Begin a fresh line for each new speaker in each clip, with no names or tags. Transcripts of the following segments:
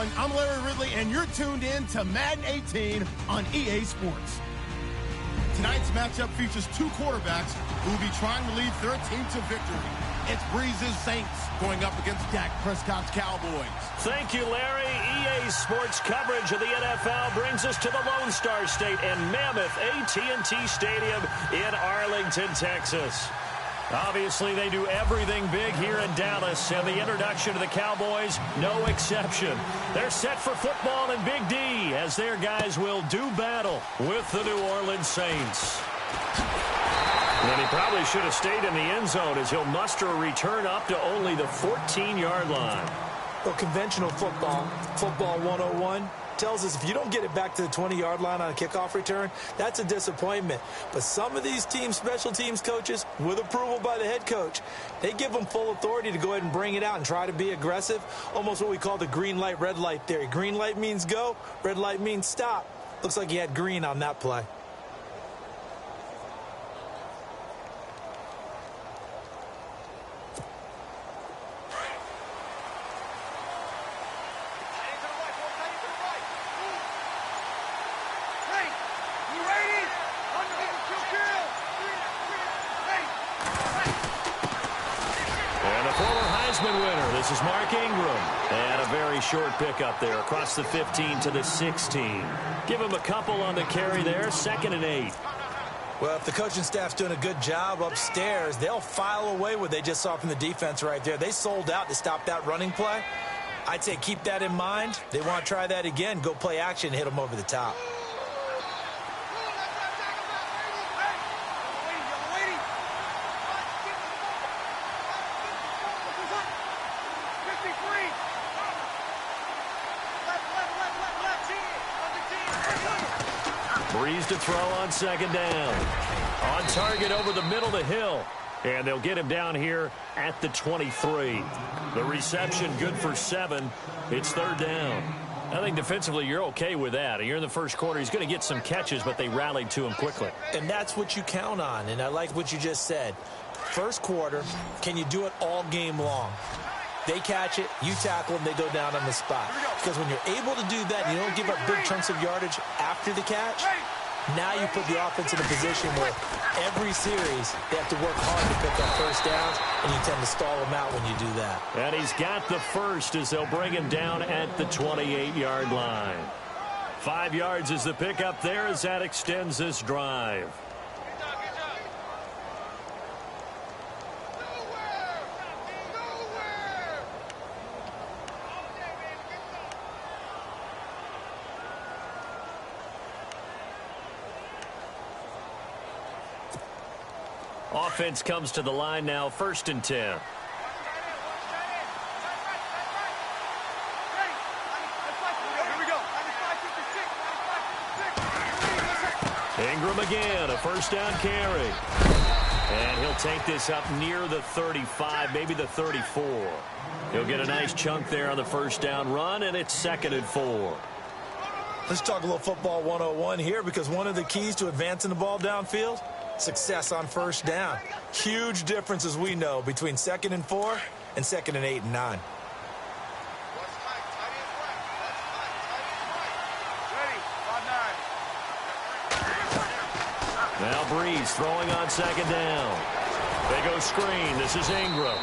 everyone. I'm Larry Ridley, and you're tuned in to Madden 18 on EA Sports. Tonight's matchup features two quarterbacks who will be trying to lead their team to victory. It's Breeze's Saints going up against Dak Prescott's Cowboys.
Thank you, Larry. EA Sports coverage of the NFL brings us to the Lone Star State and Mammoth AT&T Stadium in Arlington, Texas. Obviously, they do everything big here in Dallas, and the introduction to the Cowboys, no exception. They're set for football in Big D, as their guys will do battle with the New Orleans Saints. And he probably should have stayed in the end zone, as he'll muster a return up to only the 14-yard line.
Well, conventional football 101, tells us if you don't get it back to the 20-yard line on a kickoff return, that's a disappointment. But some of these teams, special teams coaches, with approval by the head coach, they give them full authority to go ahead and bring it out and try to be aggressive, almost what we call the green light, red light theory. Green light means go, red light means stop. Looks like he had green on that play.
This is Mark Ingram, and a very short pickup there across the 15 to the 16. Give him a couple on the carry there, 2nd and 8.
Well, if the coaching staff's doing a good job upstairs, they'll file away what they just saw from the defense right there. They sold out to stop that running play. I'd say keep that in mind. They want to try that again, go play action, hit them over the top.
Breeze to throw on 2nd down. On target over the middle to Hill. And they'll get him down here at the 23. The reception good for 7. It's 3rd down. I think defensively you're okay with that. You're in the first quarter. He's going to get some catches, but they rallied to him quickly.
And that's what you count on. And I like what you just said. First quarter, can you do it all game long? They catch it, you tackle them, they go down on the spot. Because when you're able to do that, you don't give up big chunks of yardage after the catch. Now you put the offense in a position where every series they have to work hard to pick up first downs, and you tend to stall them out when you do that.
And he's got the first as they'll bring him down at the 28-yard line. 5 yards is the pickup there as that extends this drive. Offense comes to the line now, 1st and 10. Ingram again, a 1st down carry. And he'll take this up near the 35, maybe the 34. He'll get a nice chunk there on the 1st down run, and it's 2nd and 4.
Let's talk a little football 101 here, because one of the keys to advancing the ball downfield, success on 1st down. Huge difference, as we know, between 2nd and 4 and 2nd and 8 and 9.
Now Breeze throwing on 2nd down. They go screen. This is Ingram.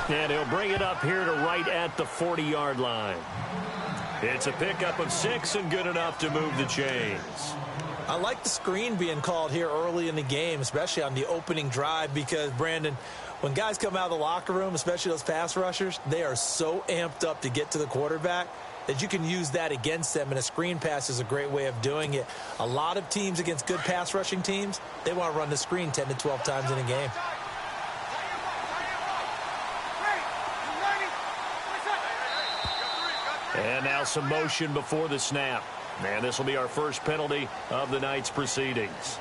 And he'll bring it up here to right at the 40-yard line. It's a pickup of 6 and good enough to move the chains.
I like the screen being called here early in the game, especially on the opening drive, because, Brandon, when guys come out of the locker room, especially those pass rushers, they are so amped up to get to the quarterback that you can use that against them, and a screen pass is a great way of doing it. A lot of teams against good pass rushing teams, they want to run the screen 10 to 12 times in a game.
And now some motion before the snap. And this will be our first penalty of the night's proceedings.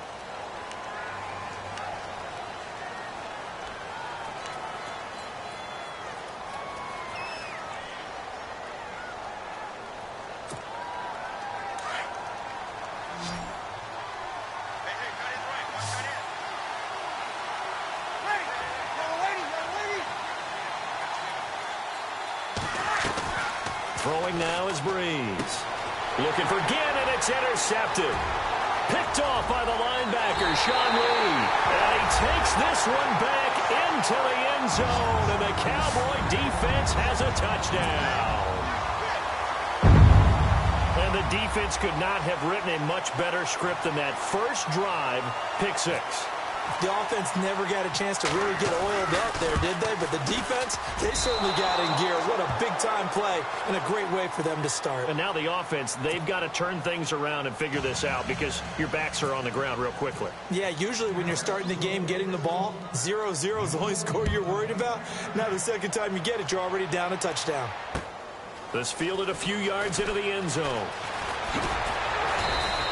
Throwing now is Breeze. Looking for Ginn, and it's intercepted. Picked off by the linebacker, Sean Lee. And he takes this one back into the end zone, and the Cowboy defense has a touchdown. And the defense could not have written a much better script than that. First drive, pick 6.
The offense never got a chance to really get oiled up there, did they? But the defense, they certainly got in gear. What a big-time play and a great way for them to start.
And now the offense, they've got to turn things around and figure this out because your backs are on the ground real quickly.
Yeah, usually when you're starting the game getting the ball, 0-0 is the only score you're worried about. Now the second time you get it, you're already down a touchdown.
This fielded a few yards into the end zone.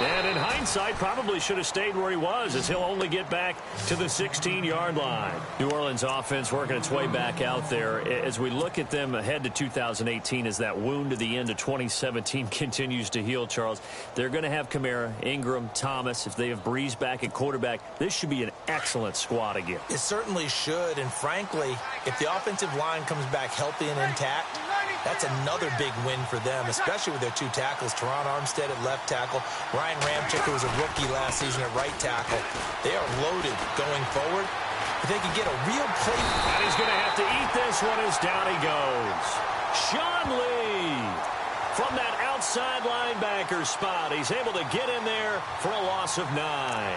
And in hindsight, probably should have stayed where he was, as he'll only get back to the 16-yard line. New Orleans offense working its way back out there. As we look at them ahead to 2018, as that wound to the end of 2017 continues to heal, Charles, they're going to have Kamara, Ingram, Thomas. If they have Breeze back at quarterback, this should be an excellent squad again.
It certainly should, and frankly, if the offensive line comes back healthy and intact, that's another big win for them, especially with their 2 tackles, Teron Armstead at left tackle, Ryan Ramczyk, who was a rookie last season at right tackle. They are loaded going forward. If they could get a real play.
And he's going to have to eat this one as down he goes. Sean Lee from that outside linebacker spot. He's able to get in there for a loss of 9.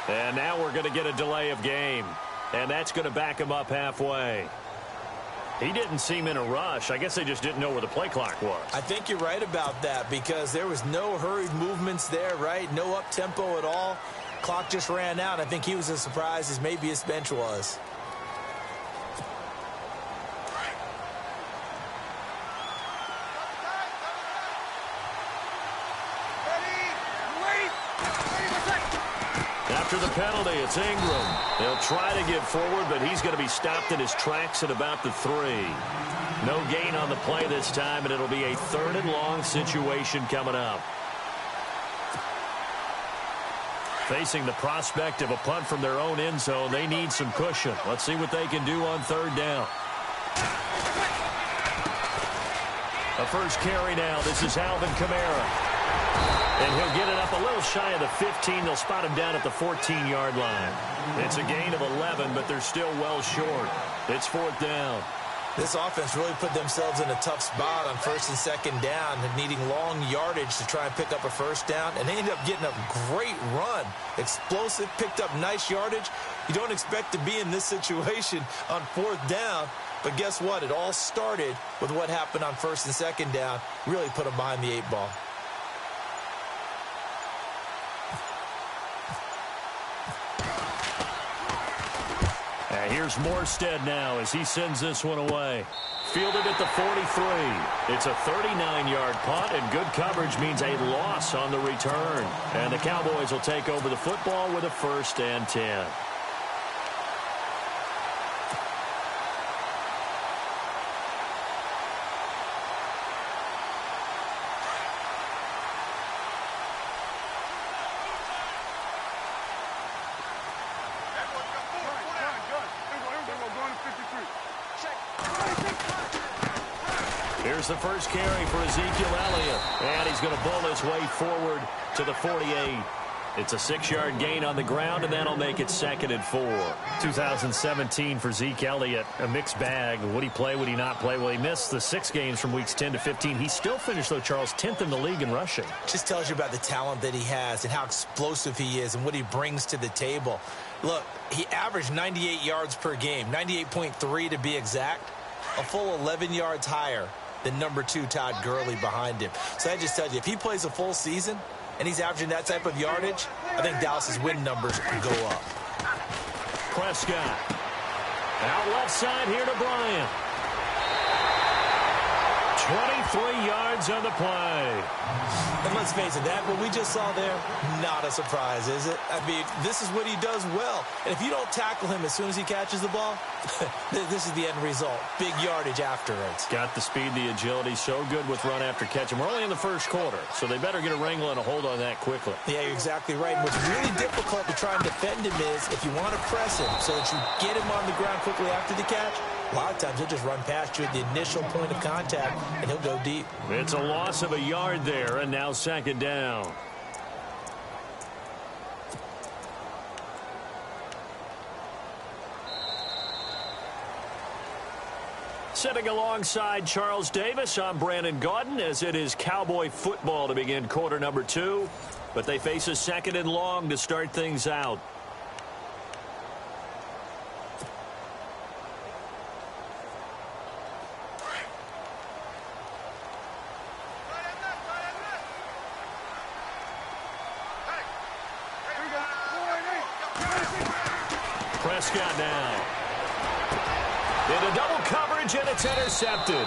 And now we're going to get a delay of game. And that's going to back him up halfway. He didn't seem in a rush. I guess they just didn't know where the play clock was.
I think you're right about that because there was no hurried movements there, right? No up-tempo at all. Clock just ran out. I think he was as surprised as maybe his bench was.
After the penalty, it's Ingram. They'll try to get forward, but he's going to be stopped in his tracks at about the 3. No gain on the play this time, and it'll be a 3rd and long situation coming up. Facing the prospect of a punt from their own end zone, they need some cushion. Let's see what they can do on 3rd down. A first carry now. This is Alvin Kamara. And he'll get it up a little shy of the 15. They'll spot him down at the 14-yard line. It's a gain of 11, but they're still well short. It's 4th down.
This offense really put themselves in a tough spot on 1st and 2nd down and needing long yardage to try and pick up a 1st down. And they ended up getting a great run. Explosive, picked up nice yardage. You don't expect to be in this situation on 4th down. But guess what? It all started with what happened on 1st and 2nd down. Really put them behind the 8 ball.
Here's Morstead now as he sends this one away. Fielded at the 43. It's a 39-yard punt, and good coverage means a loss on the return. And the Cowboys will take over the football with a 1st and 10. Here's the first carry for Ezekiel Elliott. And he's going to bull his way forward to the 48. It's a 6-yard gain on the ground, and that'll make it 2nd and 4. 2017 for Zeke Elliott, a mixed bag. Would he play? Would he not play? Well, he missed the 6 games from weeks 10 to 15. He still finished, though, Charles, 10th in the league in rushing.
Just tells you about the talent that he has and how explosive he is and what he brings to the table. Look, he averaged 98 yards per game, 98.3 to be exact, a full 11 yards higher than number 2 Todd Gurley behind him. So that just tells you, if he plays a full season and he's averaging that type of yardage, I think Dallas's win numbers could go up.
Prescott. Out left side here to Bryant. 23 yards on the play.
And let's face it, what we just saw there, not a surprise, is it? I mean, this is what he does well. And if you don't tackle him as soon as he catches the ball, this is the end result. Big yardage afterwards.
Got the speed, the agility, so good with run after catch. And we're only in the first quarter, so they better get a wrangle and a hold on that quickly.
Yeah, you're exactly right. And what's really difficult to try and defend him is if you want to press him so that you get him on the ground quickly after the catch, a lot of times he'll just run past you at the initial point of contact, and he'll go deep.
It's a loss of a yard there, and now second down. Sitting alongside Charles Davis, I'm Brandon Gaudin, as it is Cowboy football to begin quarter number 2. But they face a second and long to start things out. Prescott now. Into double coverage, and it's intercepted.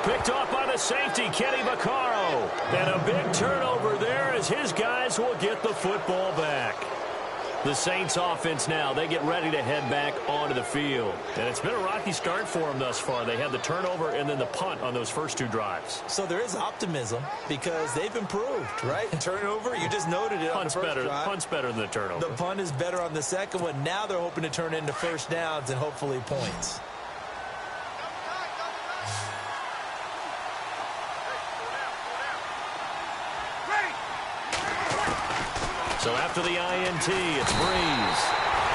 Picked off by the safety, Kenny Vaccaro. And a big turnover there as his guys will get the football back. The Saints offense now, they get ready to head back onto the field. And it's been a rocky start for them thus far. They had the turnover and then the punt on those first 2 drives.
So there is optimism because they've improved, right? Turnover, you just noted it on the first drive.
Punt's better than the turnover.
The punt is better on the second one. Now they're hoping to turn into first downs and hopefully points.
So after the INT, it's Breeze.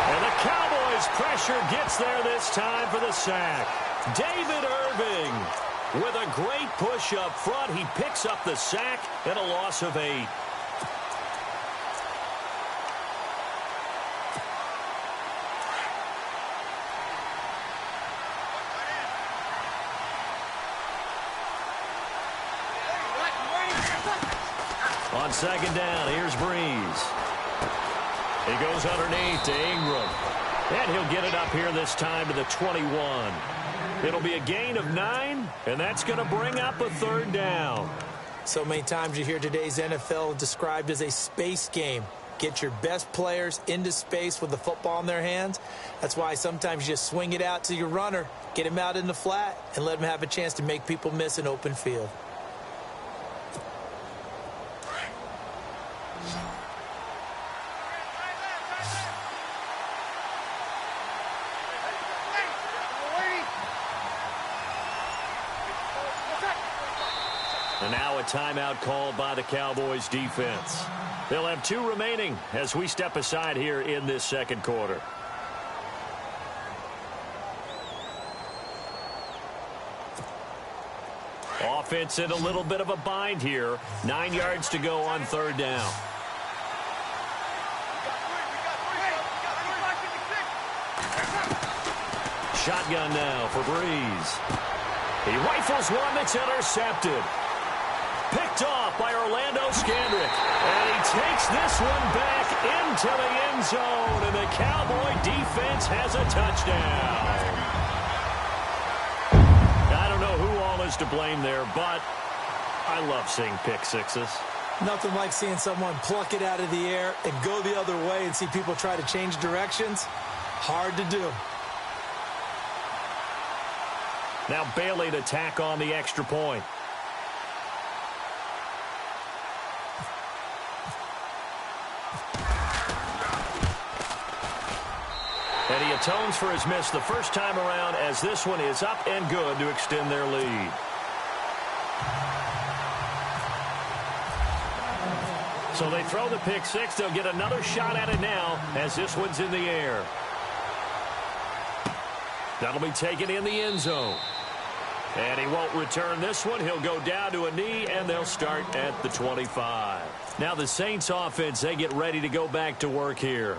And the Cowboys' pressure gets there this time for the sack. David Irving with a great push up front. He picks up the sack and a loss of 8. On second down, here's Breeze. He goes underneath to Ingram. And he'll get it up here this time to the 21. It'll be a gain of 9, and that's going to bring up a third down.
So many times you hear today's NFL described as a space game. Get your best players into space with the football in their hands. That's why sometimes you just swing it out to your runner, get him out in the flat, and let him have a chance to make people miss an open field.
And now a timeout called by the Cowboys defense. They'll have 2 remaining as we step aside here in this second quarter. Offense in a little bit of a bind here. 9 yards to go on third down. Shotgun now for Breeze. He rifles one that's intercepted. Picked off by Orlando Scandrick. And he takes this one back into the end zone. And the Cowboy defense has a touchdown. I don't know who all is to blame there, but I love seeing pick sixes.
Nothing like seeing someone pluck it out of the air and go the other way and see people try to change directions. Hard to do.
Now Bailey to tack on the extra point. And he atones for his miss the first time around as this one is up and good to extend their lead. So they throw the pick six. They'll get another shot at it now as this one's in the air. That'll be taken in the end zone. And he won't return this one. He'll go down to a knee, and they'll start at the 25. Now the Saints offense, they get ready to go back to work here.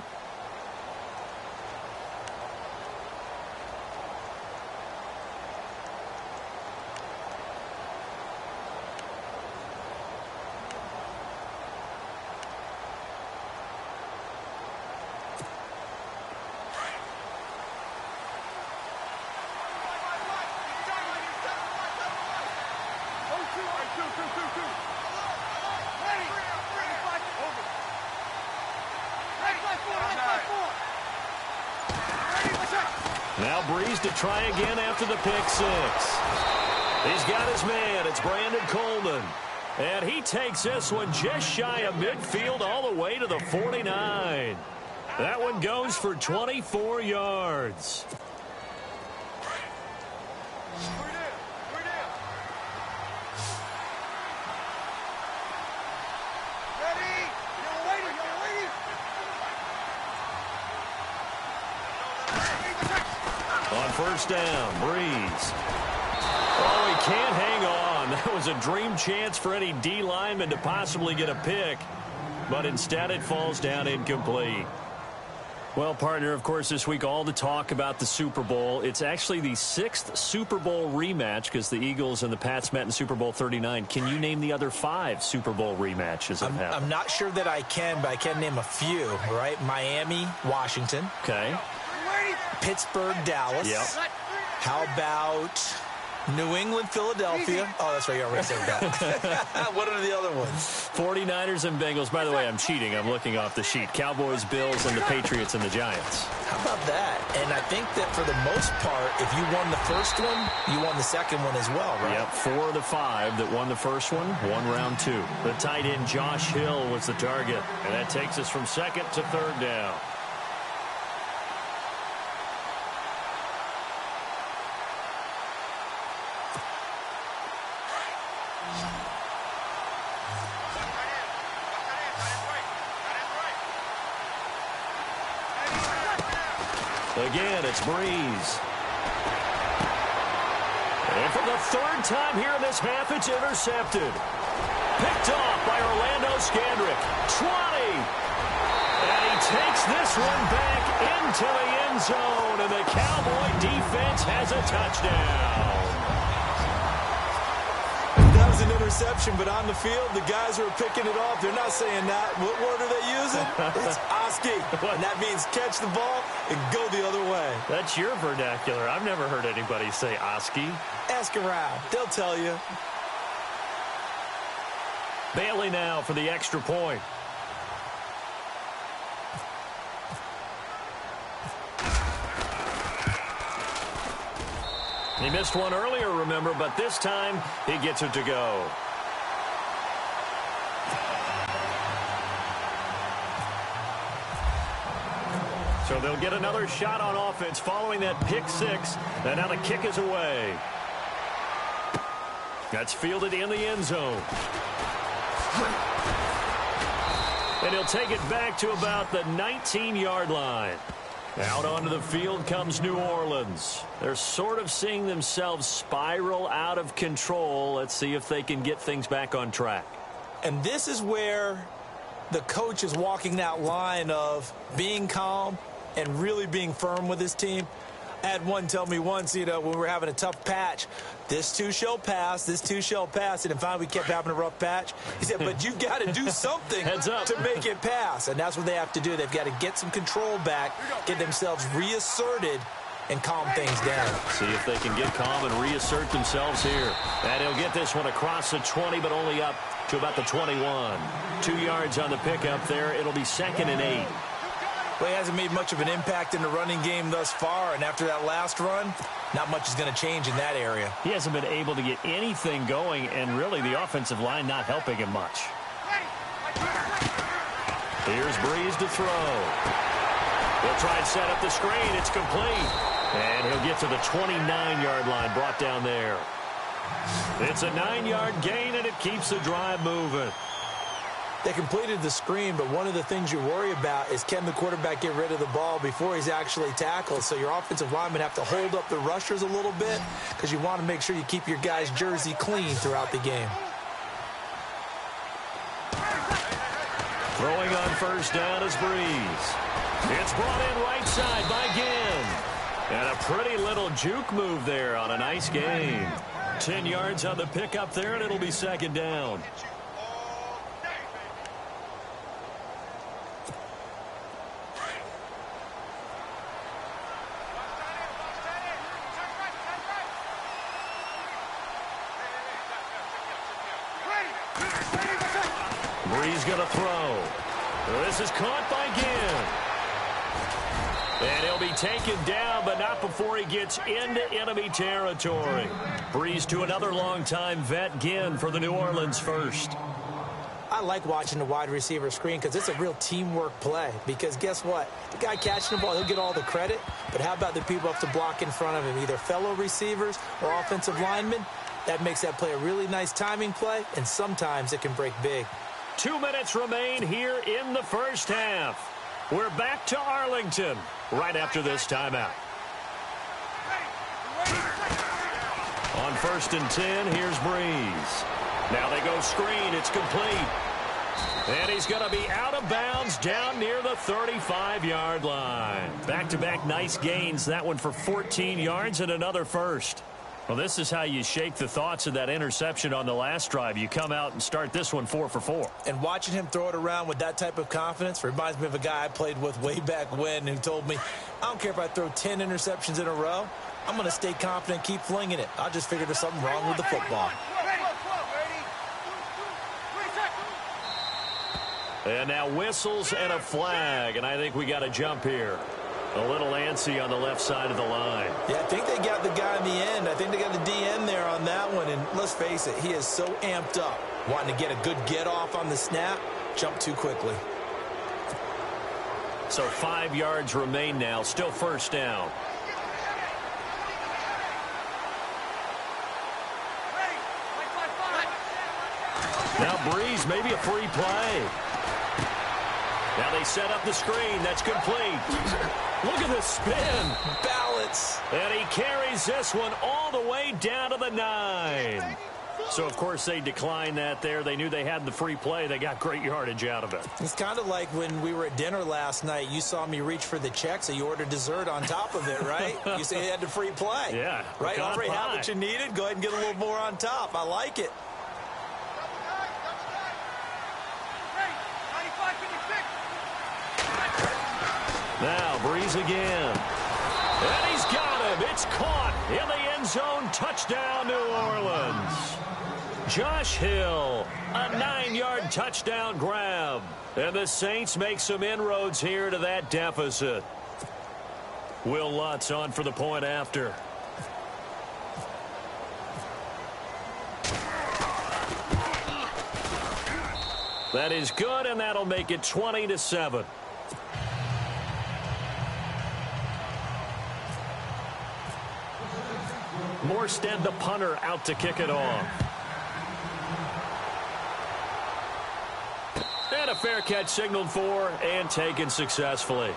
Now Breeze to try again after the pick six. He's got his man. It's Brandon Coleman. And he takes this one just shy of midfield all the way to the 49. That one goes for 24 yards. On first down, Breeze. Oh, he can't hang on. That was a dream chance for any D lineman to possibly get a pick. But instead it falls down incomplete. Well, partner, of course, this week all the talk about the Super Bowl. It's actually the 6th Super Bowl rematch because the Eagles and the Pats met in Super Bowl 39. Can you name the other 5 Super Bowl rematches that happened?
I'm not sure that I can, but I can name a few, right? Miami, Washington.
Okay.
Pittsburgh, Dallas.
Yep.
How about New England, Philadelphia? Oh, that's right. You already said that. What are the other ones?
49ers and Bengals. By the way, I'm cheating. I'm looking off the sheet. Cowboys, Bills, and the Patriots and the Giants.
How about that? And I think that for the most part, if you won the first one, you won the second one as well, right?
Yep, 4 of the 5 that won the first one won round 2. The tight end Josh Hill was the target. And that takes us from second to third down. Again, it's Breeze. And for the 3rd time here in this half, it's intercepted. Picked off by Orlando Scandrick. 20. And he takes this one back into the end zone. And the Cowboy defense has a touchdown.
That was an interception, but on the field, the guys who are picking it off, they're not saying that. What word are they using? It's Oski. And that means catch the ball and go the other way.
That's your vernacular. I've never heard anybody say Oski.
Ask around. They'll tell you.
Bailey now for the extra point. He missed one earlier, remember, but this time he gets it to go. So they'll get another shot on offense following that pick six. And now the kick is away. That's fielded in the end zone. And he'll take it back to about the 19-yard line. Out onto the field comes New Orleans. They're sort of seeing themselves spiral out of control. Let's see if they can get things back on track.
And this is where the coach is walking that line of being calm and really being firm with his team. I had one tell me once, when we were having a tough patch, this too shall pass, this too shall pass. And finally we kept having a rough patch. He said, but you've got to do something to make it pass. And that's what they have to do. They've got to get some control back, get themselves reasserted, and calm things down.
See if they can get calm and reassert themselves here. And he'll get this one across the 20, but only up to about the 21. 2 yards on the pickup there. It'll be 2nd and 8.
Well, he hasn't made much of an impact in the running game thus far, and after that last run, not much is going to change in that area.
He hasn't been able to get anything going, and really the offensive line not helping him much. Here's Breeze to throw. He'll try and set up the screen. It's complete. And he'll get to the 29-yard line, brought down there. It's a 9-yard gain, and it keeps the drive moving.
They completed the screen, but one of the things you worry about is can the quarterback get rid of the ball before he's actually tackled? So your offensive linemen have to hold up the rushers a little bit because you want to make sure you keep your guy's jersey clean throughout the game.
Throwing on first down is Breeze. It's brought in right side by Ginn. And a pretty little juke move there on a nice gain. 10 yards on the pickup there, and it'll be 2nd down. Brees going to throw. This is caught by Ginn. And he'll be taken down, but not before he gets into enemy territory. Brees to another longtime vet, Ginn, for the New Orleans first.
I like watching the wide receiver screen because it's a real teamwork play. Because guess what? The guy catching the ball, he'll get all the credit. But how about the people who have to block in front of him, either fellow receivers or offensive linemen? That makes that play a really nice timing play, and sometimes it can break big.
2 minutes remain here in the first half. We're back to Arlington right after this timeout. On 1st and 10, here's Brees. Now they go screen. It's complete. And he's going to be out of bounds down near the 35-yard line. Back-to-back nice gains. That one for 14 yards and another first. Well, this is how you shake the thoughts of that interception on the last drive. You come out and start this one 4 for 4.
And watching him throw it around with that type of confidence reminds me of a guy I played with way back when who told me, I don't care if I throw 10 interceptions in a row. I'm going to stay confident, keep flinging it. I just figured there's something wrong with the football.
And now whistles and a flag, and I think we got a jump here. A little antsy on the left side of the line.
Yeah, I think they got the guy in the end. I think they got the DN there on that one, and let's face it, he is so amped up. Wanting to get a good get off on the snap, jump too quickly.
So 5 yards remain now, still first down. Now Brees, maybe a free play. Now they set up the screen. That's complete. Look at the spin.
Balance.
And he carries this one all the way down to the 9. So, of course, they declined that there. They knew they had the free play. They got great yardage out of it.
It's kind of like when we were at dinner last night. You saw me reach for the check, so you ordered dessert on top of it, right? You say you had the free play.
Yeah.
Right? Already had what you needed. Go ahead and get a little more on top. I like it.
Now, Brees again. And he's got him. It's caught in the end zone. Touchdown, New Orleans. Josh Hill, a 9-yard touchdown grab. And the Saints make some inroads here to that deficit. Will Lutz on for the point after. That is good, and that'll make it 20-7. Morstead, the punter, out to kick it off. And a fair catch signaled for and taken successfully.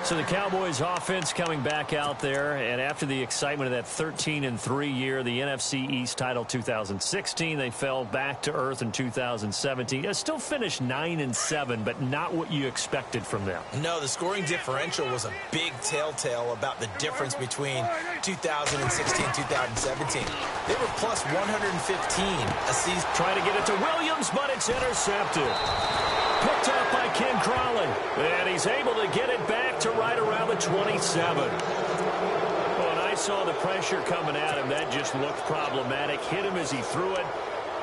So the Cowboys offense coming back out there, and after the excitement of that 13-3 year, the NFC East title 2016, they fell back to earth in 2017. They still finished 9-7, but not what you expected from them.
No, the scoring differential was a big telltale about the difference between 2016 and 2017. They were plus 115 a season.
Trying to get it to Williams, but it's intercepted. Picked up by Ken Crawley. And he's able to get it back to right around the 27. When I saw the pressure coming at him, that just looked problematic. Hit him as he threw it,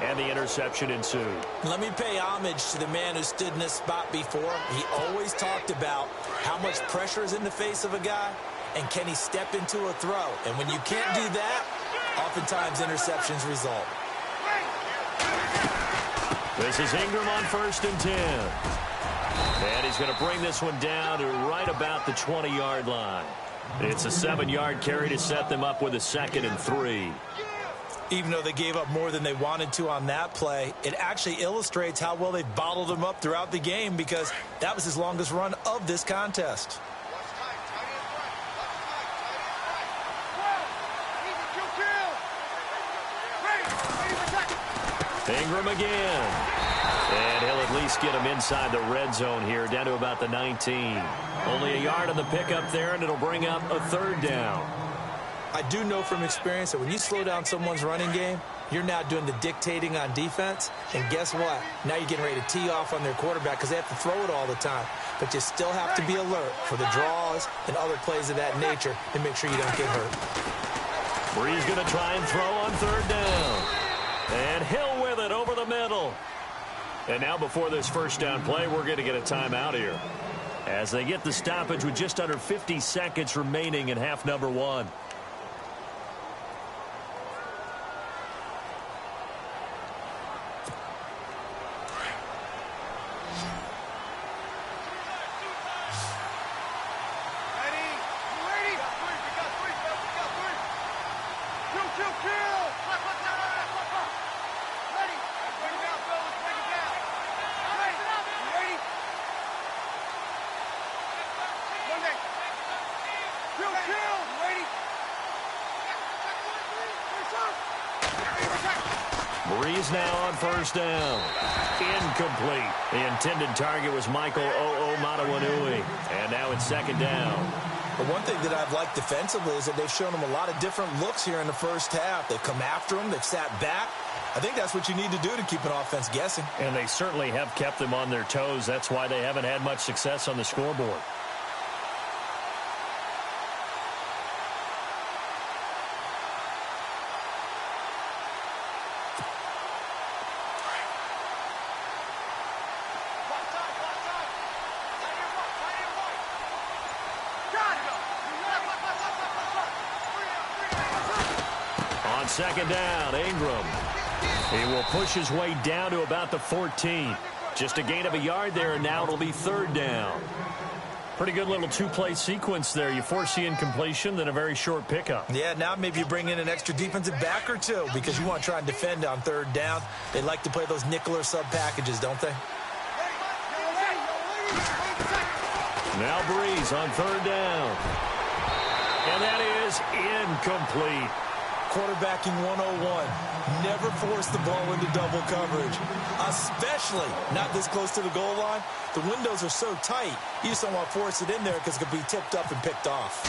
and the interception ensued.
Let me pay homage to the man who stood in this spot before. He always talked about how much pressure is in the face of a guy, and can he step into a throw. And when you can't do that, oftentimes interceptions result.
This is Ingram on 1st and 10. And he's going to bring this one down to right about the 20-yard line. It's a 7-yard carry to set them up with a 2nd and 3.
Even though they gave up more than they wanted to on that play, it actually illustrates how well they bottled him up throughout the game, because that was his longest run of this contest.
Ingram again. And he'll at least get him inside the red zone here, down to about the 19. Only a yard on the pickup there, and it'll bring up a 3rd down.
I do know from experience that when you slow down someone's running game, you're now doing the dictating on defense. And guess what? Now you're getting ready to tee off on their quarterback because they have to throw it all the time. But you still have to be alert for the draws and other plays of that nature and make sure you don't get hurt.
Brees going to try and throw on 3rd down. And Hill with it over the middle. And now before this first down play, we're going to get a timeout here, as they get the stoppage with just under 50 seconds remaining in half number 1. Breeze now on first down. Incomplete. The intended target was Michael Matawanui. And now it's second down.
But one thing that I've liked defensively is that they've shown them a lot of different looks here in the first half. They've come after them. They've sat back. I think that's what you need to do to keep an offense guessing.
And they certainly have kept them on their toes. That's why they haven't had much success on the scoreboard. Second down, Ingram. He will push his way down to about the 14. Just a gain of a yard there, and now it'll be third down. Pretty good little two-play sequence there. You force the incompletion, then a very short pickup.
Yeah, now maybe you bring in an extra defensive back or two because you want to try and defend on third down. They like to play those nickel or sub packages, don't they?
Now Breeze on third down. And that is incomplete.
Quarterbacking 101. Never force the ball into double coverage, especially not this close to the goal line. The windows are so tight, you just don't want to force it in there because it could be tipped up and picked off.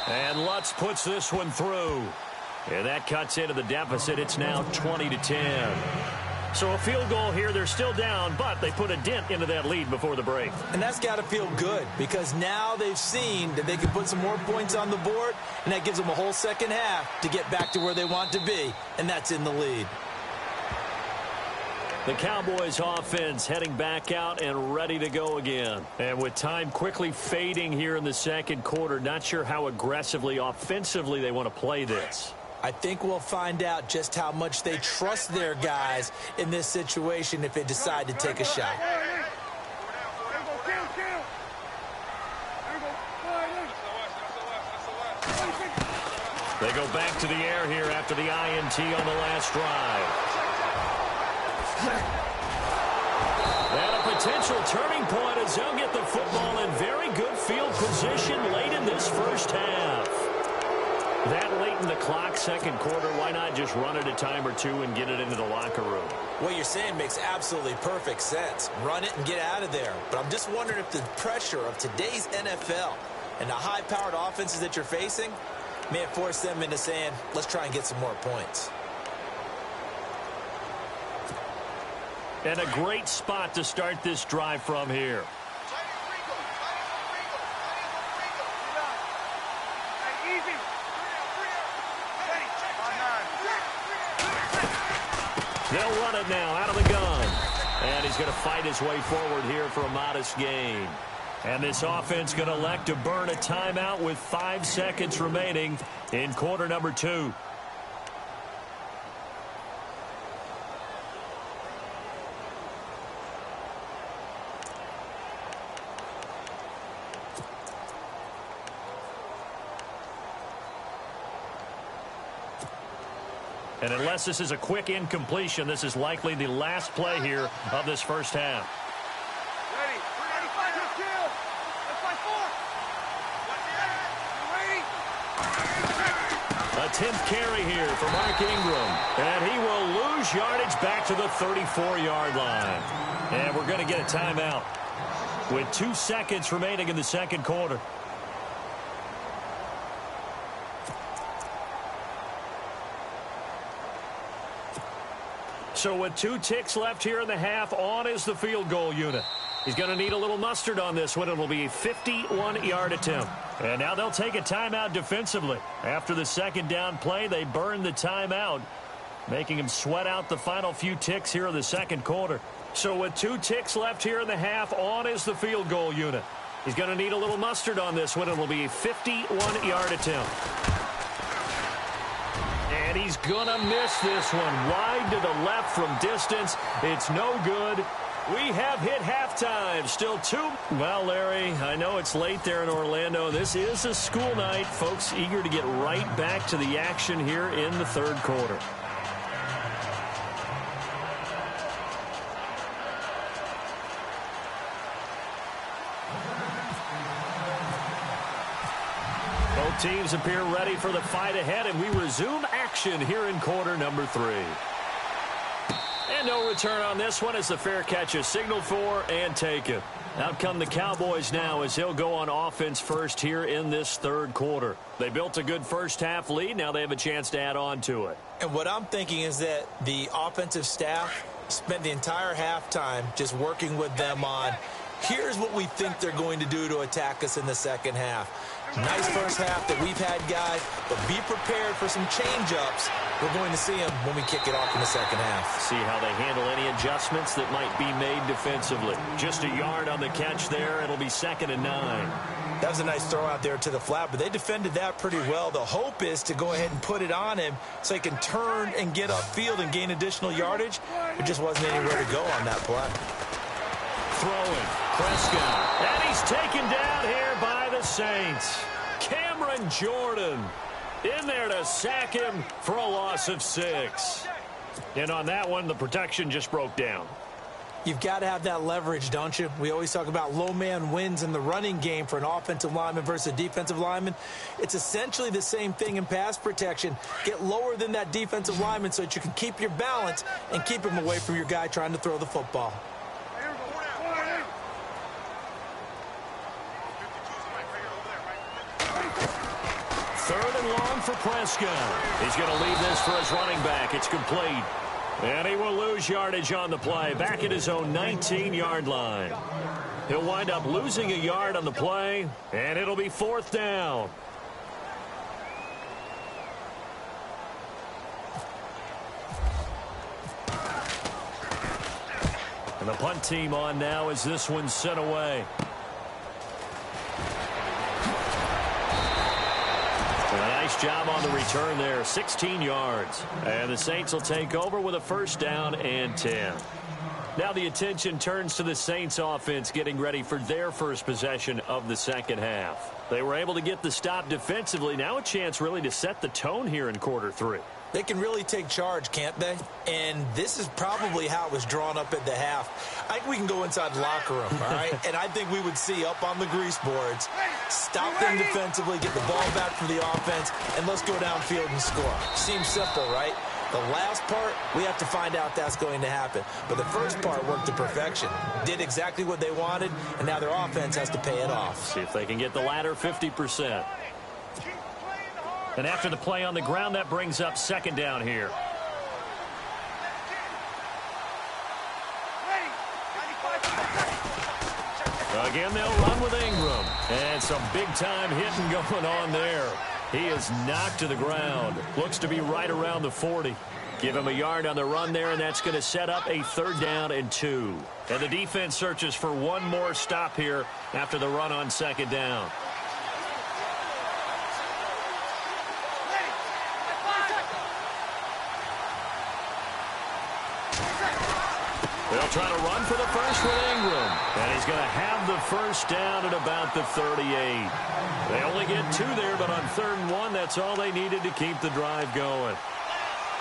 And Lutz puts this one through. And that cuts into the deficit. It's now 20-10. So a field goal here. They're still down, but they put a dent into that lead before the break.
And that's got to feel good because now they've seen that they can put some more points on the board, and that gives them a whole second half to get back to where they want to be, and that's in the lead.
The Cowboys offense heading back out and ready to go again. And with time quickly fading here in the second quarter, not sure how aggressively, offensively they want to play this.
I think we'll find out just how much they trust their guys in this situation if they decide to take a shot.
They go back to the air here after the INT on the last drive. And a potential turning point as they'll get the football in very good field position late in this first half. That late in the clock, second quarter, why not just run it a time or two and get it into the locker room?
What you're saying makes absolutely perfect sense. Run it and get out of there. But I'm just wondering if the pressure of today's NFL and the high-powered offenses that you're facing may have forced them into saying, let's try and get some more points.
And a great spot to start this drive from here. They'll run it now out of the gun. And he's going to fight his way forward here for a modest gain. And this offense going to elect to burn a timeout with 5 seconds remaining in quarter number 2. And unless this is a quick incompletion, this is likely the last play here of this first half.
Ready.
A 10th carry here for Mark Ingram. And he will lose yardage back to the 34-yard line. And we're going to get a timeout with 2 seconds remaining in the second quarter. So with 2 ticks left here in the half, on is the field goal unit. He's going to need a little mustard on this one. It will be a 51-yard attempt. And now they'll take a timeout defensively. After the second down play, they burn the timeout. making him sweat out the final few ticks here in the second quarter. So with 2 ticks left here in the half, on is the field goal unit. He's going to need a little mustard on this one. It'll be a 51-yard attempt. And he's going to miss this one. Wide to the left from distance. It's no good. We have hit halftime. Still 2. Well, Larry, I know it's late there in Orlando. This is a school night. Folks eager to get right back to the action here in the third quarter. Both teams appear ready for the fight ahead, and we resume action here in quarter number 3. And no return on this one as the fair catch is signaled for and taken. Out come the Cowboys now as he'll go on offense first here in this third quarter. They built a good first half lead. Now they have a chance to add on to it.
And what I'm thinking is that the offensive staff spent the entire halftime just working with them on, here's what we think they're going to do to attack us in the second half. Nice first half that we've had, guys, but be prepared for some change-ups. We're going to see them when we kick it off in the second half.
See how they handle any adjustments that might be made defensively. Just a yard on the catch there. It'll be 2nd and 9.
That was a nice throw out there to the flat, but they defended that pretty well. The hope is to go ahead and put it on him so he can turn and get upfield and gain additional yardage. There just wasn't anywhere to go on that play.
Throwing, Prescott, and he's taken down here by the Saints. Cameron Jordan in there to sack him for a loss of 6. And on that one, the protection just broke down.
You've got to have that leverage, don't you? We always talk about low man wins in the running game for an offensive lineman versus a defensive lineman. It's essentially the same thing in pass protection. Get lower than that defensive lineman so that you can keep your balance and keep him away from your guy trying to throw the football.
Third and long for Prescott. He's going to leave this for his running back. It's complete. And he will lose yardage on the play. Back at his own 19-yard line. He'll wind up losing a yard on the play, and it'll be 4th down. And the punt team on now as this one's sent away. Nice job on the return there, 16 yards. And the Saints will take over with a 1st down and 10. Now the attention turns to the Saints offense getting ready for their first possession of the second half. They were able to get the stop defensively. Now a chance really to set the tone here in quarter 3.
They can really take charge, can't they? And this is probably how it was drawn up at the half. I think we can go inside the locker room, all right? And I think we would see up on the grease boards, stop them defensively, get the ball back for the offense, and let's go downfield and score. Seems simple, right? The last part, we have to find out that's going to happen. But the first part worked to perfection. Did exactly what they wanted, and now their offense has to pay it off.
See if they can get the latter 50%. And after the play on the ground, that brings up 2nd down here. Again, they'll run with Ingram. And some big-time hitting going on there. He is knocked to the ground. Looks to be right around the 40. Give him a yard on the run there, and that's going to set up a 3rd down and 2. And the defense searches for one more stop here after the run on 2nd down. They'll try to run for the first with Ingram. And he's going to have the 1st down at about the 38. They only get 2 there, but on 3rd and 1, that's all they needed to keep the drive going.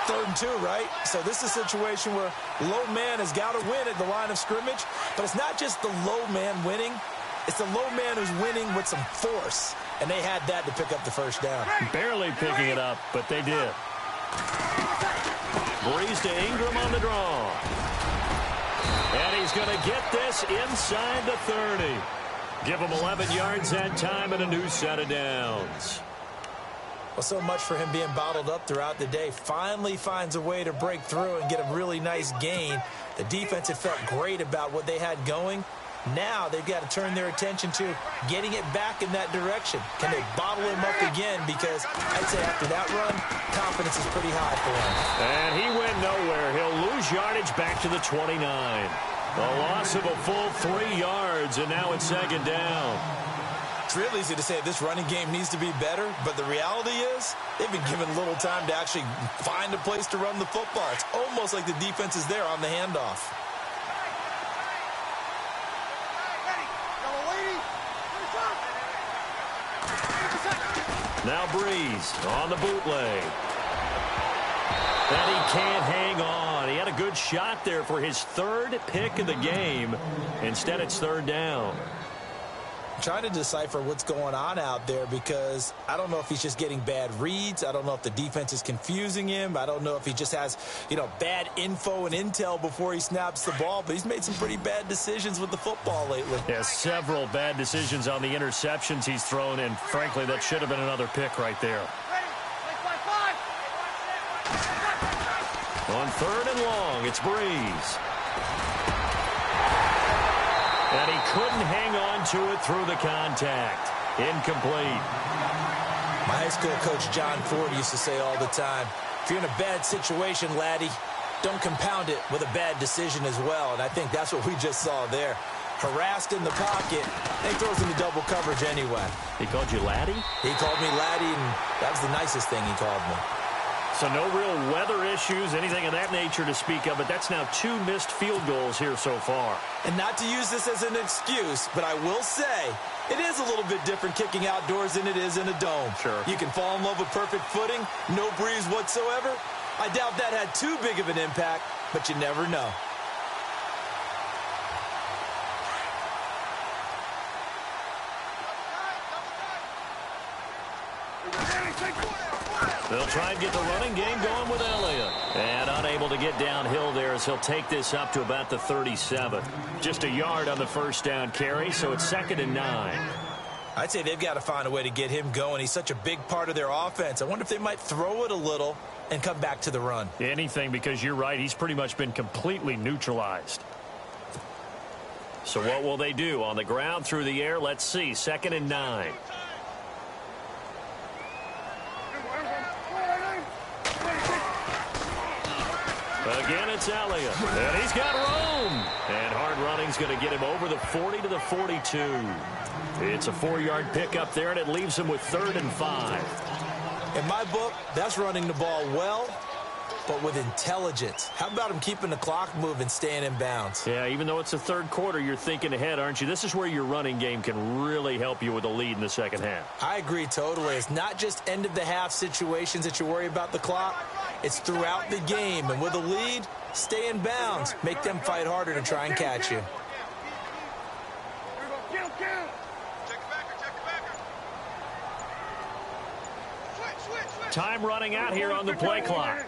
3rd and 2, right? So this is a situation where low man has got to win at the line of scrimmage. But it's not just the low man winning. It's the low man who's winning with some force. And they had that to pick up the 1st down.
Barely picking it up, but they did. Breeze to Ingram on the draw. And he's going to get this inside the 30. Give him 11 yards that time and a new set of downs.
Well, so much for him being bottled up throughout the day. Finally finds a way to break through and get a really nice gain. The defense had felt great about what they had going. Now they've got to turn their attention to getting it back in that direction. Can they bottle him up again? Because I'd say after that run, confidence is pretty high for him.
And he went nowhere. He'll lose yardage back to the 29. A loss of a full 3 yards, and now it's second down.
It's real easy to say this running game needs to be better, but the reality is they've been given little time to actually find a place to run the football. It's almost like the defense is there on the handoff.
Now Breeze on the bootleg. And he can't hang on. He had a good shot there for his 3rd pick of the game. Instead, it's 3rd down.
I'm trying to decipher what's going on out there because I don't know if he's just getting bad reads. I don't know if the defense is confusing him. I don't know if he just has, bad info and intel before he snaps the ball. But he's made some pretty bad decisions with the football lately.
Yeah, several bad decisions on the interceptions he's thrown, and frankly, that should have been another pick right there. On 3rd and long, it's Breeze. And he couldn't hang on to it through the contact. Incomplete.
My high school coach, John Ford, used to say all the time, if you're in a bad situation, laddie, don't compound it with a bad decision as well. And I think that's what we just saw there. Harassed in the pocket, and he throws into double coverage anyway.
He called you laddie?
He called me laddie, and that was the nicest thing he called me.
So no real weather issues, anything of that nature to speak of, but that's now 2 missed field goals here so far.
And not to use this as an excuse, but I will say it is a little bit different kicking outdoors than it is in a dome.
Sure.
You can fall in love with perfect footing, no breeze whatsoever. I doubt that had too big of an impact, but you never know.
They'll try and get the running game going with Elliott. And unable to get downhill there as he'll take this up to about the 37. Just a yard on the 1st down carry, so it's 2nd and 9.
I'd say they've got to find a way to get him going. He's such a big part of their offense. I wonder if they might throw it a little and come back to the run.
Anything, because you're right, he's pretty much been completely neutralized. So what will they do? On the ground, through the air, let's see. 2nd and 9. Again, it's Elliott. And he's got room. And hard running's going to get him over the 40 to the 42. It's a 4-yard pickup there, and it leaves him with 3rd and 5.
In my book, that's running the ball well, but with intelligence. How about him keeping the clock moving, staying in bounds?
Yeah, even though it's the 3rd quarter, you're thinking ahead, aren't you? This is where your running game can really help you with a lead in the 2nd half.
I agree totally. It's not just end-of-the-half situations that you worry about the clock. It's throughout the game. And with a lead, stay in bounds. Make them fight harder to try and catch you.
Time running out here on the play clock.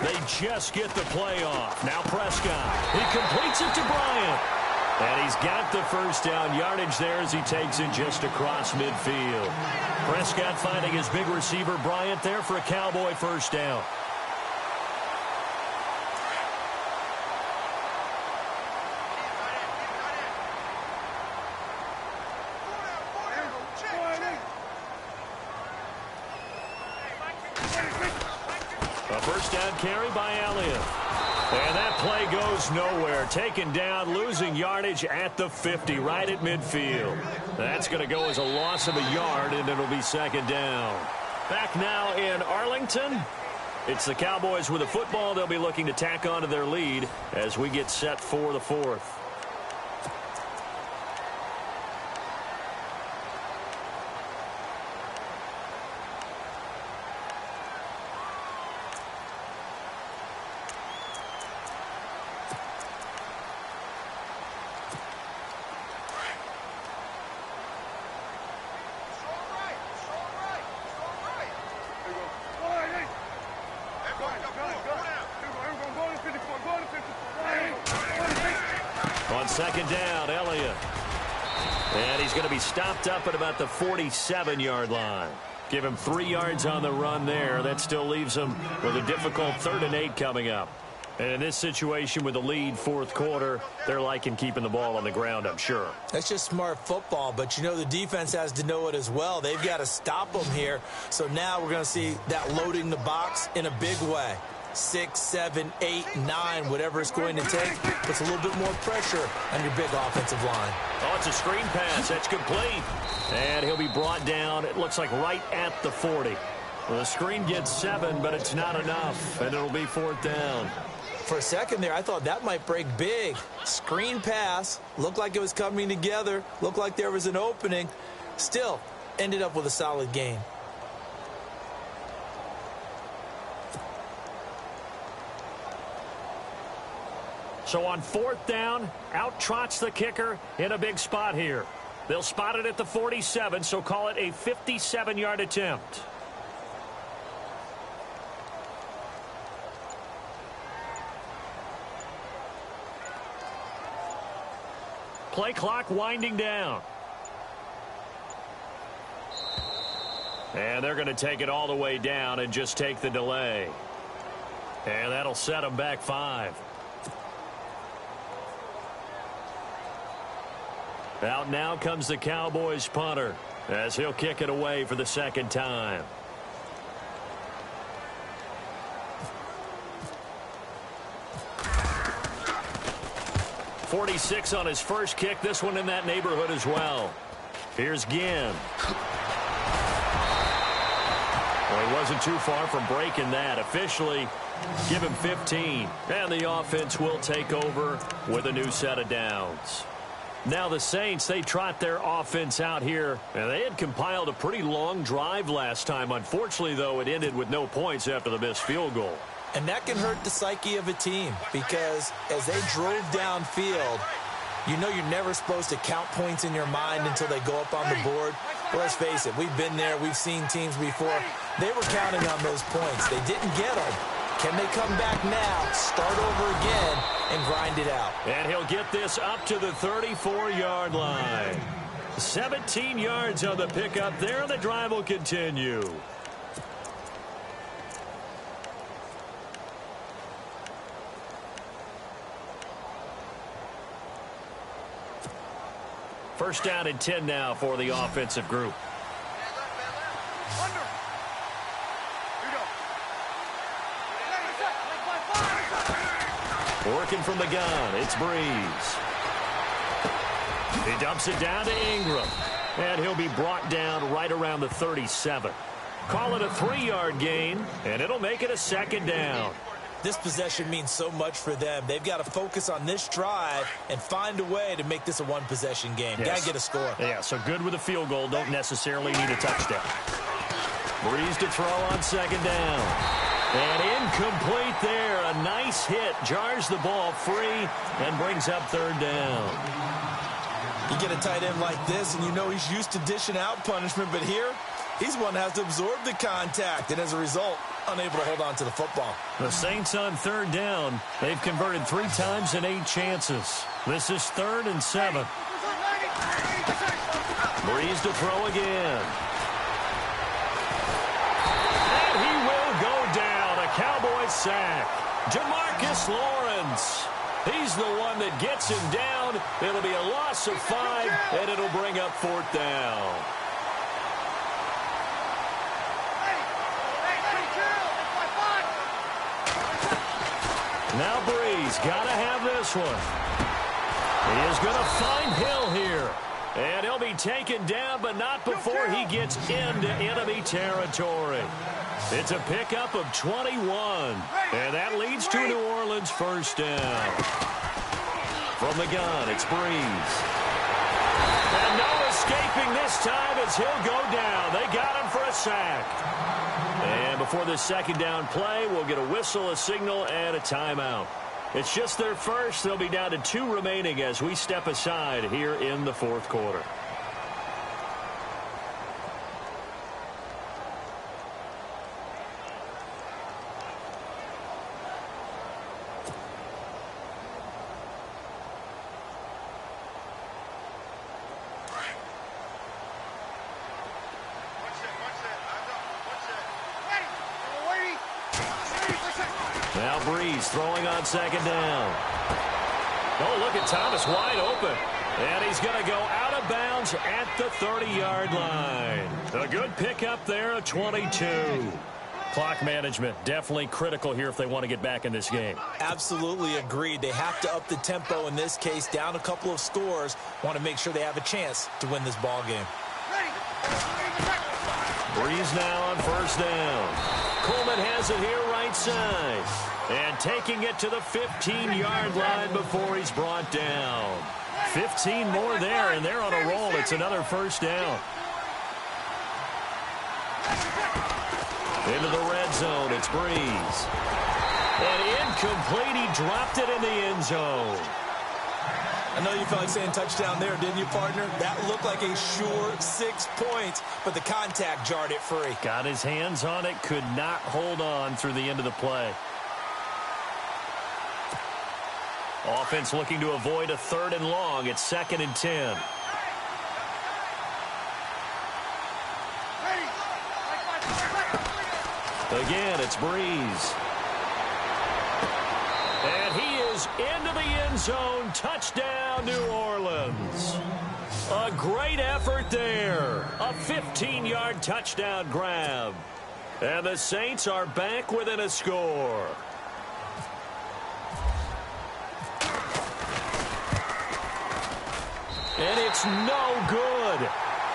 They just get the play off. Now Prescott. He completes it to Bryant. And he's got the 1st down yardage there as he takes it just across midfield. Prescott finding his big receiver Bryant there for a Cowboy 1st down. A 1st down carry by Elliott. And that play goes nowhere. Taken down, losing yardage at the 50, right at midfield. That's going to go as a loss of a yard, and it'll be 2nd down. Back now in Arlington. It's the Cowboys with the football. They'll be looking to tack on to their lead as we get set for the 4th. On 2nd down, Elliott. And he's going to be stopped up at about the 47-yard line. Give him 3 yards on the run there. That still leaves him with a difficult 3rd and 8 coming up. And in this situation with the lead fourth quarter, they're liking keeping the ball on the ground, I'm sure.
That's just smart football, but you know the defense has to know it as well. They've got to stop them here. So now we're going to see that loading the box in a big way. 6, 7, 8, 9, whatever it's going to take, puts a little bit more pressure on your big offensive line.
Oh, it's a screen pass. That's complete. And he'll be brought down, it looks like right at the 40. Well, the screen gets 7, but it's not enough, and it'll be 4th down.
For a second there, I thought that might break big. Screen pass, looked like it was coming together, looked like there was an opening. Still, ended up with a solid gain.
So on 4th down, out trots the kicker in a big spot here. They'll spot it at the 47, so call it a 57-yard attempt. Play clock winding down. And they're going to take it all the way down and just take the delay. And that'll set them back 5. Out now comes the Cowboys punter as he'll kick it away for the second time. .46 on his first kick. This one in that neighborhood as well. Here's Ginn. Well, he wasn't too far from breaking that. Officially, give him 15. And the offense will take over with a new set of downs. Now the Saints, they trot their offense out here. And they had compiled a pretty long drive last time. Unfortunately, though, it ended with no points after the missed field goal.
And that can hurt the psyche of a team because as they drove downfield, you know you're never supposed to count points in your mind until they go up on the board. Well, let's face it, we've been there. We've seen teams before. They were counting on those points. They didn't get them. Can they come back now, start over again, and grind it out?
And he'll get this up to the 34-yard line. 17 yards on the pickup there. The drive will continue. First down and 10 now for the offensive group. Working from the gun, it's Breeze. He dumps it down to Ingram. And he'll be brought down right around the 37. Call it a 3-yard gain, and it'll make it a second down.
This possession means so much for them. They've got to focus on this drive and find a way to make this a one-possession game.
Yes.
Got to get a score.
Yeah, so good with a field goal. Don't necessarily need a touchdown. Breeze to throw on second down. And incomplete there. A nice hit. Jars the ball free and brings up third down.
You get a tight end like this, and you know he's used to dishing out punishment, but here, he's one that has to absorb the contact, and as a result, unable to hold on to the football.
The Saints on third down. They've converted 3 times in 8 chances. This is 3rd and 7. Breeze to throw again. And he will go down. A Cowboys sack. Jamarcus Lawrence. He's the one that gets him down. It'll be a loss of 5, and it'll bring up 4th down. Now Breeze got to have this one. He is going to find Hill here. And he'll be taken down, but not before he gets into enemy territory. It's a pickup of 21. And that leads to New Orleans first down. From the gun, it's Breeze. And no escaping this time as he'll go down. They got him for a sack. And before this second down play, we'll get a whistle, a signal, and a timeout. It's just their first. They'll be down to 2 remaining as we step aside here in the fourth quarter. Now Breeze throwing on second down. Oh, look at Thomas wide open. And he's going to go out of bounds at the 30-yard line. A good pickup there, a 22. Clock management definitely critical here if they want to get back in this game.
Absolutely agreed. They have to up the tempo in this case, down a couple of scores. Want to make sure they have a chance to win this ball game.
Breeze now on first down. Coleman has it here right side. And taking it to the 15-yard line before he's brought down. 15 more there, and they're on a roll. It's another first down. Into the red zone, it's Breeze. And incomplete, he dropped it in the end zone.
I know you felt like saying touchdown there, didn't you, partner? That looked like a sure 6 points, but the contact jarred it free.
Got his hands on it, could not hold on through the end of the play. Offense looking to avoid a 3rd and long. It's 2nd and 10. Again, it's Breeze. And he is into the end zone. Touchdown, New Orleans. A great effort there. A 15-yard touchdown grab. And the Saints are back within a score. And it's no good.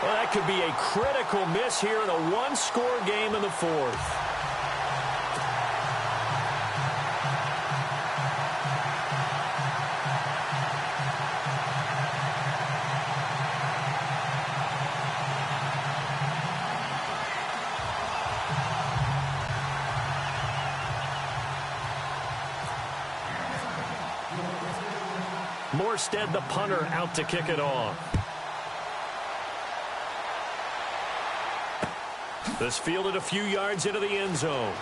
Well, that could be a critical miss here in a one-score game in the 4th. Morstead, the punter, out to kick it off. This fielded a few yards into the end zone.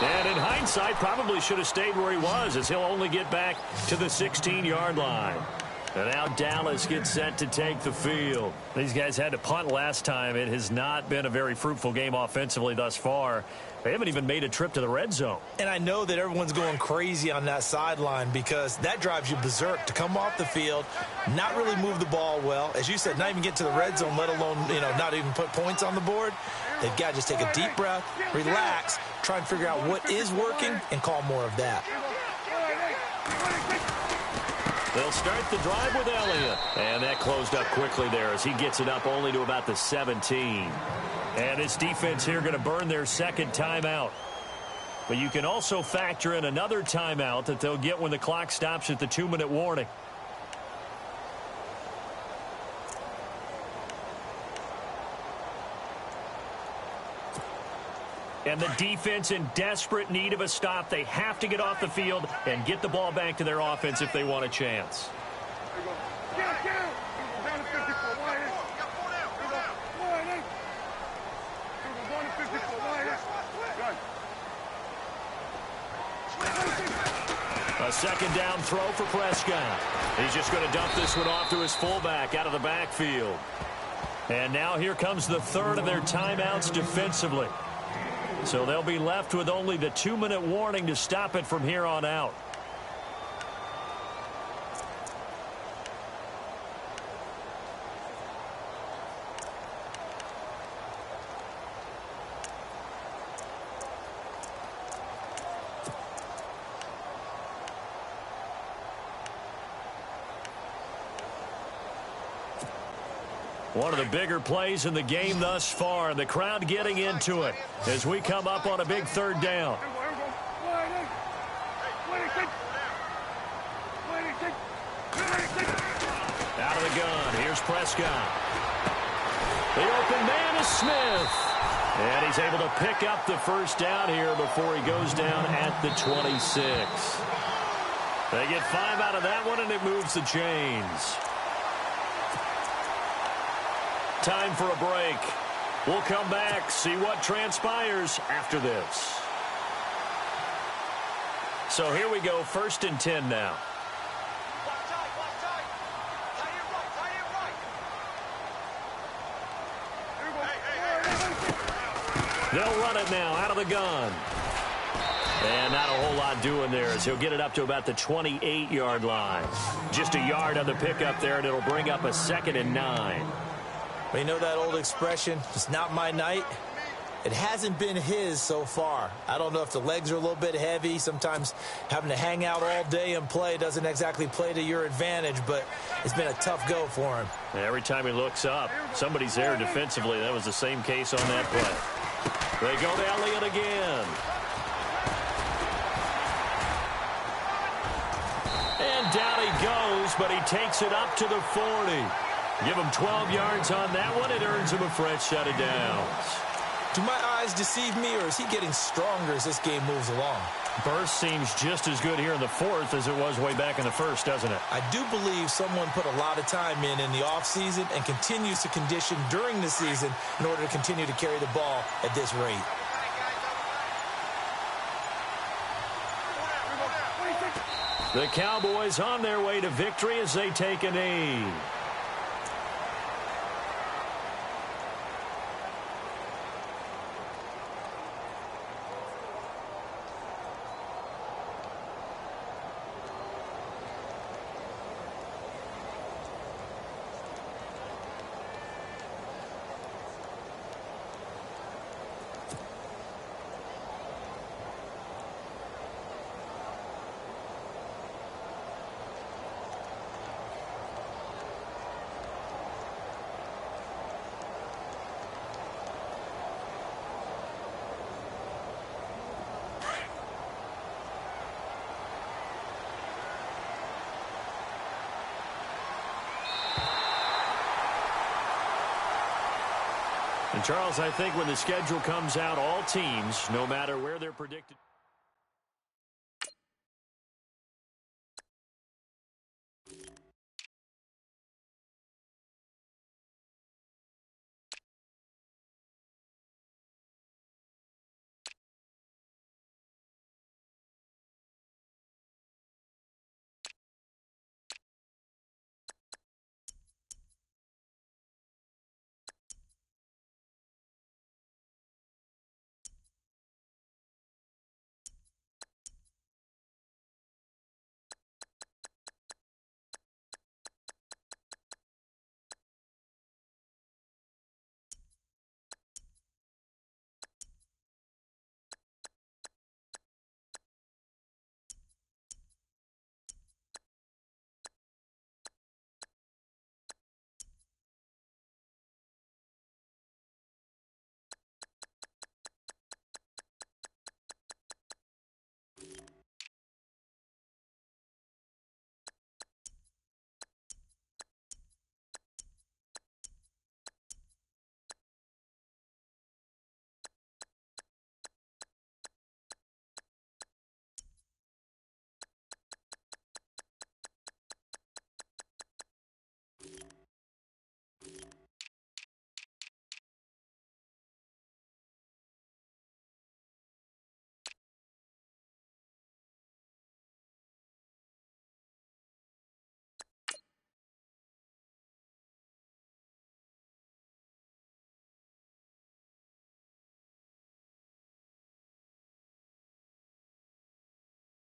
And in hindsight, probably should have stayed where he was, as he'll only get back to the 16-yard line. And now Dallas gets set to take the field. These guys had to punt last time. It has not been a very fruitful game offensively thus far. They haven't even made a trip to the red zone. And
I know that everyone's going crazy on that sideline because that drives you berserk to come off the field, not really move the ball well. As you said, not even get to the red zone, let alone, not even put points on the board. They've got to just take a deep breath, relax, try and figure out what is working and call more of that.
They'll start the drive with Elliott. And that closed up quickly there as he gets it up only to about the 17. And this defense here going to burn their second timeout. But you can also factor in another timeout that they'll get when the clock stops at the 2-minute warning. And the defense in desperate need of a stop. They have to get off the field and get the ball back to their offense if they want a chance. A second down throw for Prescott. He's just going to dump this one off to his fullback out of the backfield. And now here comes the 3rd of their timeouts defensively. So they'll be left with only the 2-minute warning to stop it from here on out. One of the bigger plays in the game thus far. The crowd getting into it as we come up on a big 3rd down. Out of the gun. Here's Prescott. The open man is Smith. And he's able to pick up the first down here before he goes down at the 26. They get 5 out of that one, and it moves the chains. Time for a break. We'll come back, see what transpires after this. So here we go, 1st and 10 now. They'll run it now out of the gun. And not a whole lot doing there as he'll get it up to about the 28-yard line. Just a yard on the pickup there, and it'll bring up a 2nd and 9.
Well, you know that old expression, it's not my night? It hasn't been his so far. I don't know if the legs are a little bit heavy. Sometimes having to hang out all day and play doesn't exactly play to your advantage, but it's been a tough go for him.
Every time he looks up, somebody's there defensively. That was the same case on that play. They go to Elliott again. And down he goes, but he takes it up to the 40. Give him 12 yards on that one. It earns him a fresh set of downs.
Do my eyes deceive me, or is he getting stronger as this game moves along?
Burst seems just as good here in the 4th as it was way back in the 1st, doesn't it?
I do believe someone put a lot of time in the offseason and continues to condition during the season in order to continue to carry the ball at this rate.
The Cowboys on their way to victory as they take a knee. And Charles, I think when the schedule comes out, all teams, no matter where they're predicted.